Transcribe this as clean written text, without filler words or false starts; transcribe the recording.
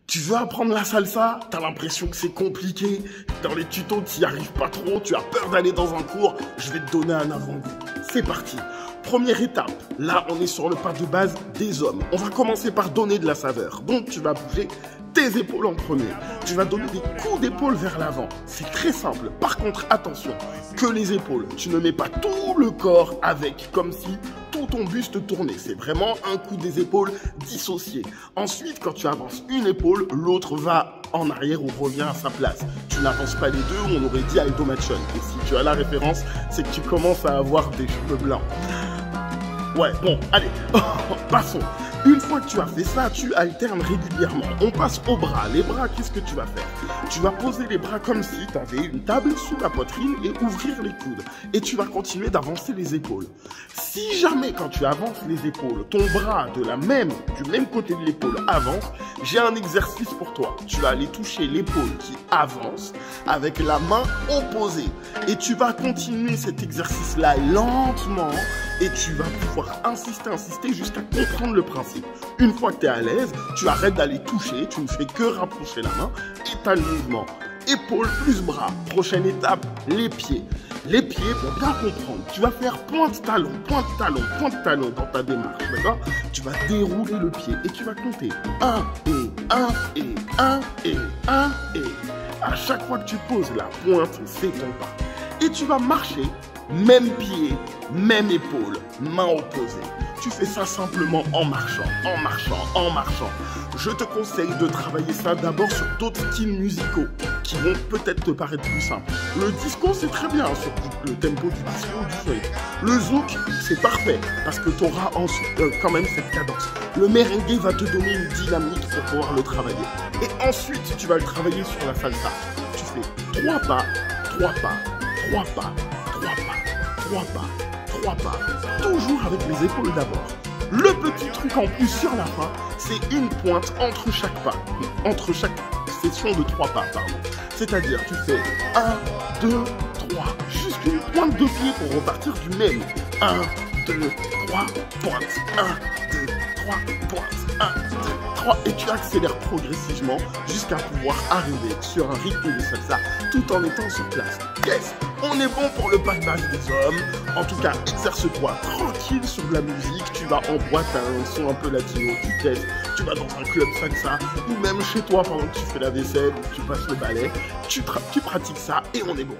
Tu veux apprendre la salsa? T'as l'impression que c'est compliqué. Dans les tutos, t'y arrives pas trop. Tu as peur d'aller dans un cours. Je vais te donner un avant-goût. C'est parti. Première étape. Là, on est sur le pas de base des hommes. On va commencer par donner de la saveur. Donc, tu vas bouger tes épaules en premier. Tu vas donner des coups d'épaule vers l'avant. C'est très simple. Par contre, attention, que les épaules. Tu ne mets pas tout le corps avec, comme si tout ton buste tournait. C'est vraiment un coup des épaules dissocié. Ensuite, quand tu avances une épaule, l'autre va en arrière ou revient à sa place. Tu n'avances pas les deux, on aurait dit Aldo Machon. Et si tu as la référence, c'est que tu commences à avoir des cheveux blancs. Ouais, bon, allez, passons. Une fois que tu as fait ça, tu alternes régulièrement. On passe aux bras. Les bras, qu'est-ce que tu vas faire? Tu vas poser les bras comme si tu avais une table sous la poitrine et ouvrir les coudes. Et tu vas continuer d'avancer les épaules. Si jamais, quand tu avances les épaules, ton bras du même côté de l'épaule avance, j'ai un exercice pour toi. Tu vas aller toucher l'épaule qui avance avec la main opposée. Et tu vas continuer cet exercice-là lentement. Et tu vas pouvoir insister jusqu'à comprendre le principe. Une fois que tu es à l'aise, tu arrêtes d'aller toucher, tu ne fais que rapprocher la main et tu as le mouvement. Épaule plus bras. Prochaine étape, les pieds. Les pieds, pour bien comprendre, tu vas faire pointe-talon dans ta démarche, d'accord? Tu vas dérouler le pied et tu vas compter 1 et 1 et 1 et 1 et... À chaque fois que tu poses la pointe, c'est ton pas. Et tu vas marcher, même pied, même épaule, main opposée. Tu fais ça simplement en marchant. Je te conseille de travailler ça d'abord sur d'autres styles musicaux qui vont peut-être te paraître plus simples. Le disco, c'est très bien, surtout le tempo du disco ou du funk. Le zouk, c'est parfait parce que tu auras quand même cette cadence. Le merengue va te donner une dynamique pour pouvoir le travailler. Et ensuite, tu vas le travailler sur la salsa. Tu fais 3 pas, 3 pas, 3 pas, 3 pas, 3 pas, 3 pas, toujours avec les épaules d'abord. Le petit truc en plus sur la fin, c'est une pointe entre chaque pas, entre chaque session de 3 pas, pardon. C'est-à-dire, tu fais 1, 2, 3, juste une pointe de pied pour repartir du même. 1, 2, 3, pointe, 1, 2, 3, pointe, 1, 2, 3, et tu accélères progressivement jusqu'à pouvoir arriver sur un rythme de salsa tout en étant sur place. Yes! On est bon pour le pas de base des hommes. En tout cas, exerce-toi tranquille sur de la musique. Tu vas en boîte à un son un peu latino, tu testes. Tu vas dans un club salsa ou même chez toi pendant que tu fais la vaisselle ou que tu passes le balai. Tu pratiques ça et on est bon.